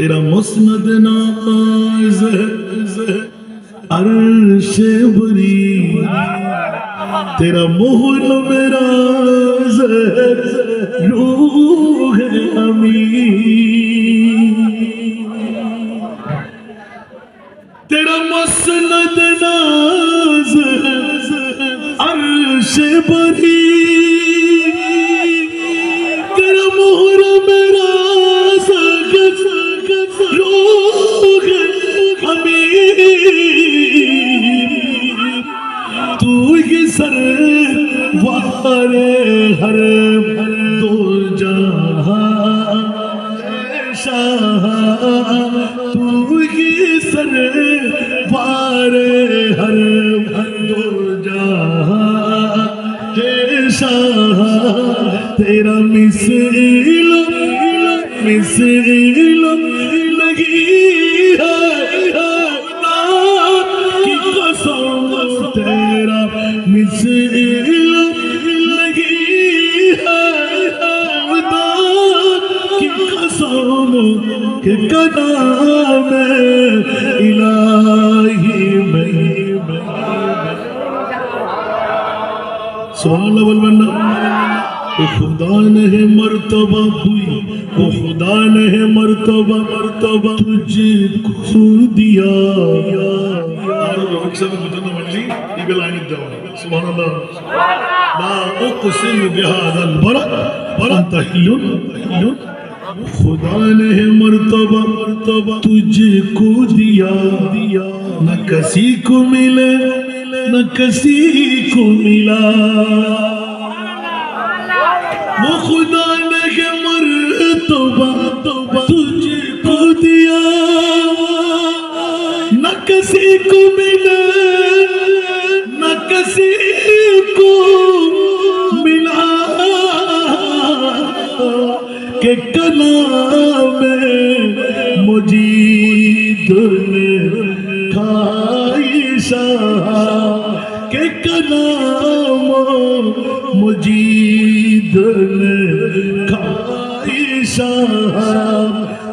तेरा मुस्नद नाज़ अर्श बरी, तेरा मोहर मेरा रूह अमी, तेरा मुस्नद नाज़ अर्श बरी, तेरा मोहर मेरा रूह अमी, तू ही सरवारे हर दो जहां शाह, तू ही सरवारे हर दो जहां शाह, तेरा मिसल मिसल लगी है की कसम, तेरा मिसल लगी है की कसम, के कदम इलाही में सुभान अल्लाह बोल बन्ना। ओ खुदा ने है मर्तबा हुई, ओ खुदा ने है मर्तबा मर्तबा तुझको दिया। सब बुजुर्ग मंडली ये लाइन जाओ सुभान अल्लाह। ला उक़सिम बिहाज़ल बलद वअन्त हिल्लुन, खुदा ने है मर्तबा मर्तबा तुझको दिया, न किसी को मिले न किसी को मिला, वो खुदा ने है मर्तबा तुझको दिया, न किसी को मिले न किसी को मिला, के कलाम मुजीद ने खाइशा, के कलाम मुजीद ने खाइशा,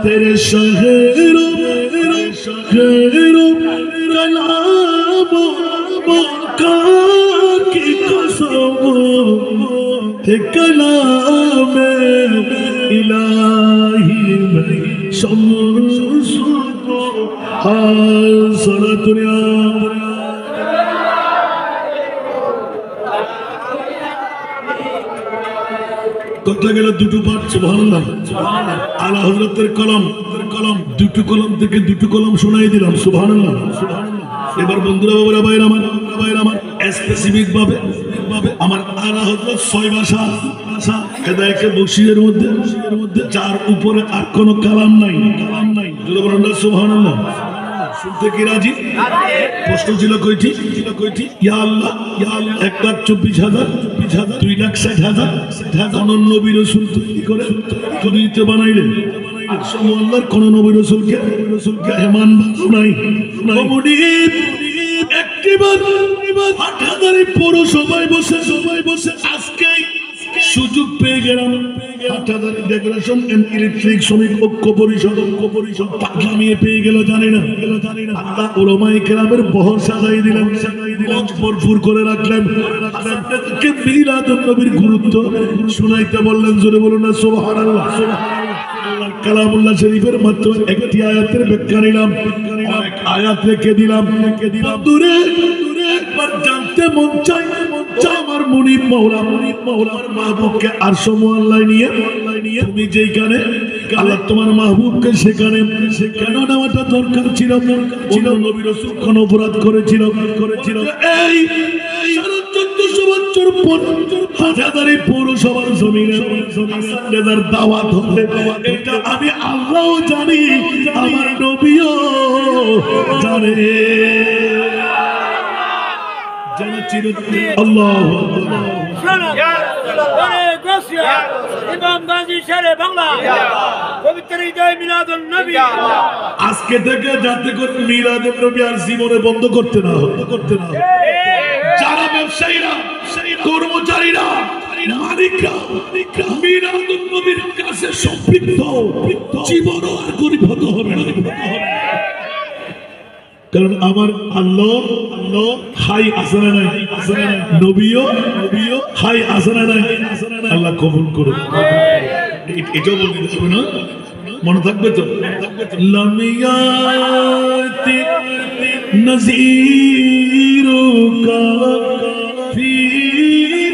तेरे शहरों कलाम का की कसम, के कलाम इलाही में शम्स हासरा दुनिया। কথা গেল দুটো পাঠ সুবহানাল্লাহ। আলা হযরতের কলম দুটো কলম থেকে দুটো কলম শোনাই দিলাম সুবহানাল্লাহ। এবার বন্ধুরা বাবারা ভাইরা আমার স্পেসিফিক ভাবে আমার আলা হযরত 6 ভাষা হেদায়েতের বশিরের মধ্যে যার উপরে আর কোনো কালাম নাই যদি বলেন না সুবহানাল্লাহ। শুনতে কি রাজি? প্রশ্ন ছিল কয়টি? ইয়া আল্লাহ 1,24,000 2,60,000 কোন নবী রাসূল তৈরি করে দুনিয়াতে বানাইলেন, আর সব আল্লাহর কোন নবী রাসূলকে মেহমান বানাই একবার হাটহাজারী পৌরসভায় বসে আজকে সুযোগ পেয়ে গেলাম। হাটহাজারী ডেকোরেশন এন্ড ইলেকট্রিক শ্রমিক ঐক্য পরিষদ পাগলামিয়ে পেয়ে গেল জানি না আল্লাহ উলামায়ে কেরামের বহর সাজাই দিলেন, ভরপুর করে রাখলেন। মিলাদুন নবীর গুরুত্ব শুনাইতে বললেন, জোরে বলুন না সুবহানাল্লাহ। কালামুল্লাহ শরীফের মাত্র একটি আয়াতের ব্যাখ্যা নিলাম, আয়াত রেখে দিলাম। দূরে একবার জানতে মন চাই আমার মুনিব মওলার মাহবুবকে আরশ মুআল্লায় নিয়ে তুমি যেখানে আল্লাহ তোমার মাহবুবকে সেখানে কেন নেওয়াটা দরকার ছিল? নবী রাসূল কোন অপরাধ করেছিল? এই 1400 বছর পর হাটহাজারী পৌরসভার জমিনে হাসান দাওয়াত হবে, এটা আমি আল্লাহও জানি, আমার নবীও জানে। আল্লাহু আজকে থেকে যাতে করে মিলাদুন নবী আর জীবনে বন্ধ করতে না হয়। যারা ব্যবসায়ীরা কর্মচারীরা মালিকরা মিলাদুন নবীর কাছে সম্পৃক্ত জীবনও আর গরিব হতে হবে না। কারণ আমার আল্লাহ হাই আছে না নাই, নবীও হাই আছে না নাই, আল্লাহ কবুল করুন। এটা বলে দিতে না, মনে থাকবে তো। লামিয়াতি নজিরুকা ফি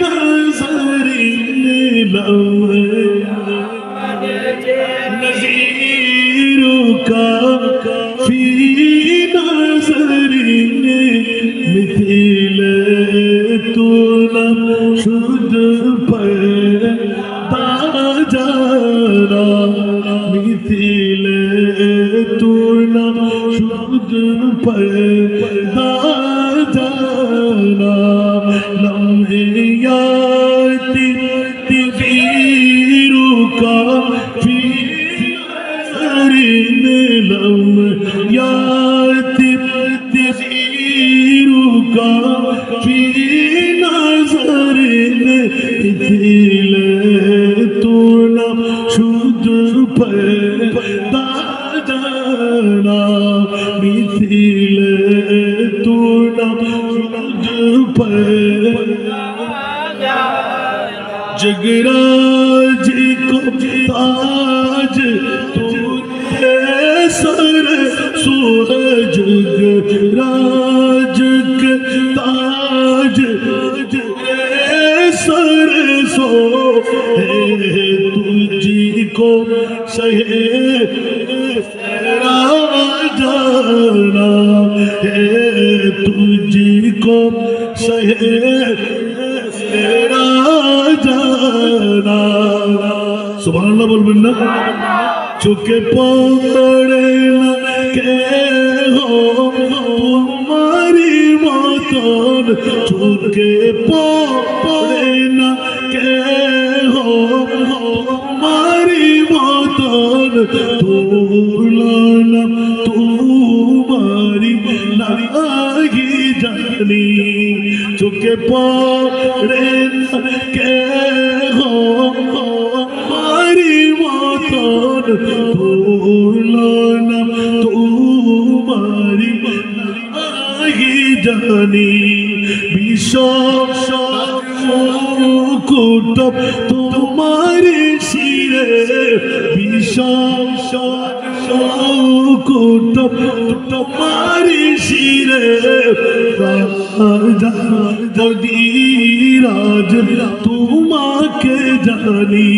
নজরিন নজিরুকা ফি নজরিন মিথিলে তু না শুধ পয়দা জানা মিথিলে তু না শুধ পয়দা জানা লম্হিয়াতি তিবিরুকা ফি নজরিন লম্হিয়াতি তিবিরুকা ফি নজরিন মিথিলে তু না শুধ পয়দা জানা মিথিলে তু না শুধ পয়দা जगराज को ताज तूने सर सूर जगराज के ताज सर सो है तुझको सहे जाना है तुझको सहे सुभानअल्लाह बोलবেন না চোখে পড়ে না কে হো তোমারি মতন চোখে পড়ে না কে হো তোমারি মতন তুলনা তোমারি নাহি জানি চোখে পড়ে না কে হো তোমারি মতন তুলনা তোমারি নাহি জানি বিশ্ব মুকুট তোমারি শিরে বিশ্ব মুকুট তোমারি শিরে রাজা রাজ তোমাকে জানি।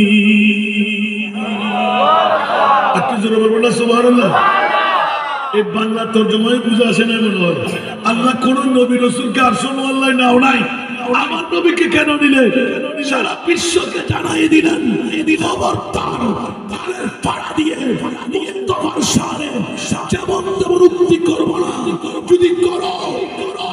একটু জোরে বলবো না সুবহানাল্লাহ। এই বাংলা তর্জমায় বুঝে আসে না মনে হয়। আল্লাহ কোন নবী রাসূলকে আরশুল আল্লাহ নাও নাই, আমার নবীকে কেন নিলে? সারা বিশ্বকে জানাই দিলেন খবরদার পাড়া দিয়ে তোমার সারে যেমন তেমন উক্তি করবো না, যদি করো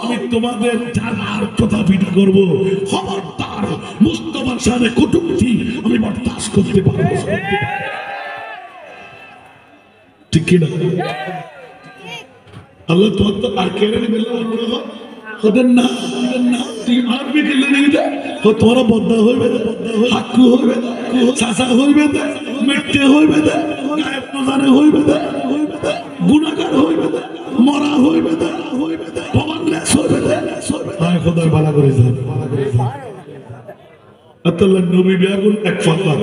আমি তোমাদের জানার কথা পিঠা করবো। খবরদার মুস্তাফার সারে কটূক্তি আমি বরদাস্ত করতে পারবো। ঠিক কিনা? আল্লাহ তোমার তো আর কেড়ে নেবে হবেন না, তুই মারবি কেলে নিতে তোমার বদ্ধা হইবে, হাক্কু হইবে, চাষা হইবে, মিথ্যে হইবে, গায়েব নজারে হইবে, গুণাগার হইবে, মরা হইবে, ভবানলেস হইবে। আয় খোদার বালা করে যান। আল্লাহ নবী বিয়াগুন এক ফাতলা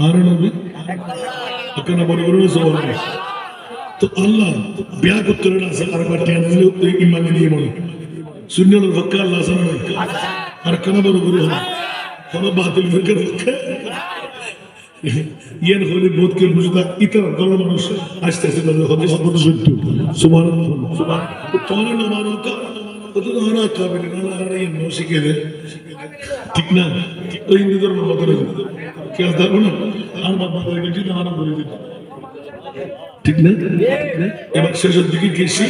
আর নবী কেন বড় বড় সবাই তো আল্লাহ বিয়া করতে না আর বাটিয়া নিলে ইমানে দিয়ে মনে সুন্নাত ফক্কা আল্লাহ সানা আর কেন বড় বড় হয় কোন বাতিল ফিকর ইয়ান হলে বোধকে বুঝতা ইতর গলা মানুষ আস্তে আস্তে তাদের হাদিস কত সত্য সুবহানাল্লাহ সুবহানাল্লাহ তোমরা না মানো কা কত না কাবিল না আর এই নসিকে দে ঠিক না ওই হিন্দুদের মত না কি আছে না আর বাবা বলে দিতে না বলে দিতে ঠিক না এবার শেষের দিকে গেছি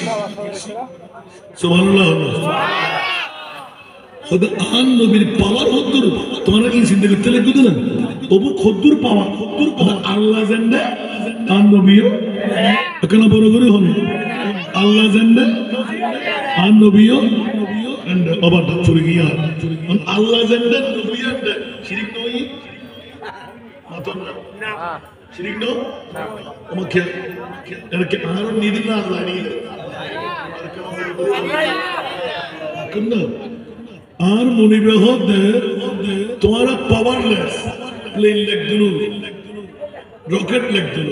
সুবহানাল্লাহ খোদা আন নবীর পাওয়ার হদ্দুর তোমরা কি চিন্তা করতে লাগবে না ওবু খদ্দুর পাওয়া আল্লাহ জানবে আন নবীও কেন বড় করে হবে আল্লাহ জানবে আন নবীও আবার ফুরে গিয়া আল্লাহ জানবে নবী জানবে শিরিক নই মাতন না শিরিক নো আমাকে এরকে আর নিদি না আল্লাহ নিদি কন্না আর মনিবে হদে তোমারা পাওয়ারলেস প্লেন লেগ দিল রকেট লেগ দিল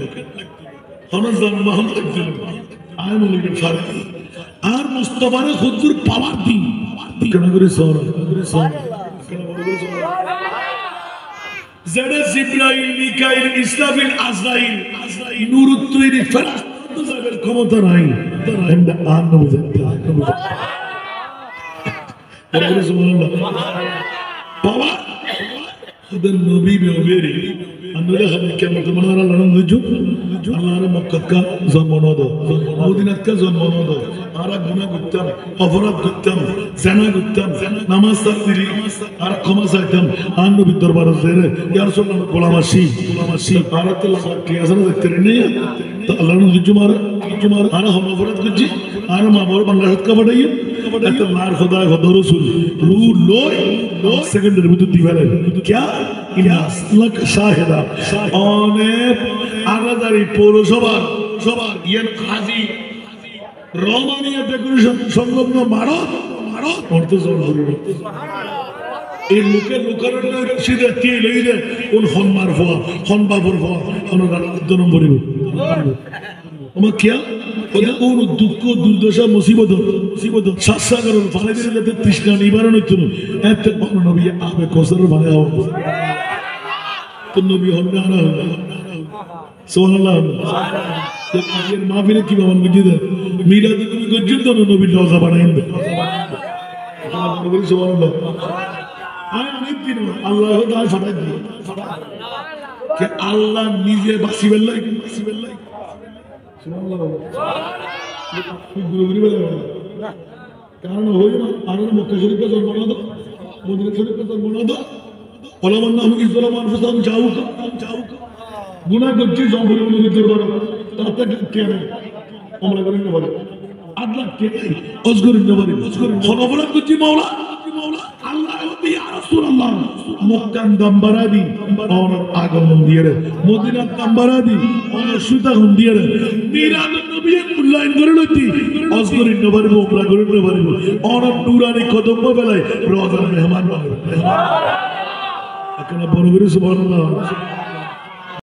হনজান মাহমুদ লেগ দিল আর মনিবে ফারে আর মুস্তাফারে হুজুর পাওয়ার দিন কেন করে সোনা কেন করে সোনা জেডা জিব্রাইল মিকাইল ইসরাফিল আজরাইল নূর তৈরি ফেরেশতা যাদের ক্ষমতা নাই তারা এন্ড আর নবী তারা সুবহানাল্লাহ বাবা ওদের নবী বেরি আমরা হলে কেমন তোমার আল্লাহর নজু আল্লাহর মক্কা কা জন্ম নদ মদিনাত কা জন্ম নদ আর গুনাহ করতাম অপরাধ করতাম জানা করতাম নামাজ সারি আর ক্ষমা চাইতাম আর নবীর দরবারে জেরে ইয়া রাসূলুল্লাহ গোলামাশি আর আল্লাহ কি আসলে দেখতে নেই তো আল্লাহর নজু মার আর হাম অপরাধ করছি আর মা বড় বাংলাদেশ কা বাড়াইয়ে এত মার খোদা খোদা রাসূল রু লয় সেকেন্ডের ভিতর দিবেন क्या ইলাস লাক শাহিদা অনেক আগাদারি পৌরসভার সবার ইয়ান কাজী রোমানিয়া ডেকোরেশন সংলগ্ন মারত অর্থ জল করিল এই লোকের সিধে তেল হইলে কোন হনমার ফোয়া হনবাবর ফোয়া হনরান করিব আমার খেয়াল ওদের কোন দুঃখ দুর্দশা মুসিবত শাসাগরের ফালে দিলে যাতে তৃষ্ণা নিবারণ হইতো না এত নবী আবে কসর ফালে হওয়া তো নবী হন্না না সুবহানাল্লাহ এর মাহফিলে কি বাবা বুঝিয়ে মিলাদ তুমি গজ্জুন তো নবীর রওজা বানাইন সুবহানাল্লাহ আয় অনেক দিন আল্লাহ তাআলা ফাটাই দিল কে আল্লাহ নিজে বাসিবেল লাই কারণ হয়ে আর মক্কা শরীফে জন্ম না তো মদিনা শরীফে জন্ম না তো ওলামান্না আমি ইসলাম আনফুসাম যাউকা গুনাহ করছি জম্বুরি নবীর দরবারে তাতে কে আমরা করি না বলে আল্লাহ কে অজগরি নবী অপরাধ করছি মাওলা আল্লাহ ইয়া রাসূলুল্লাহ মক্কান দাম্বারাদি অন আগমন দিয়ে মদিনা দাম্বারাদি অন সুতা হন দিয়ে মিলাদ নবী মূল্যায়ন করে লইতি অজগরি নবী ওপরা করে নবী অন নুরানি কদম বেলায় রওজার মেহমান এখন বড় করে সুবহানাল্লাহ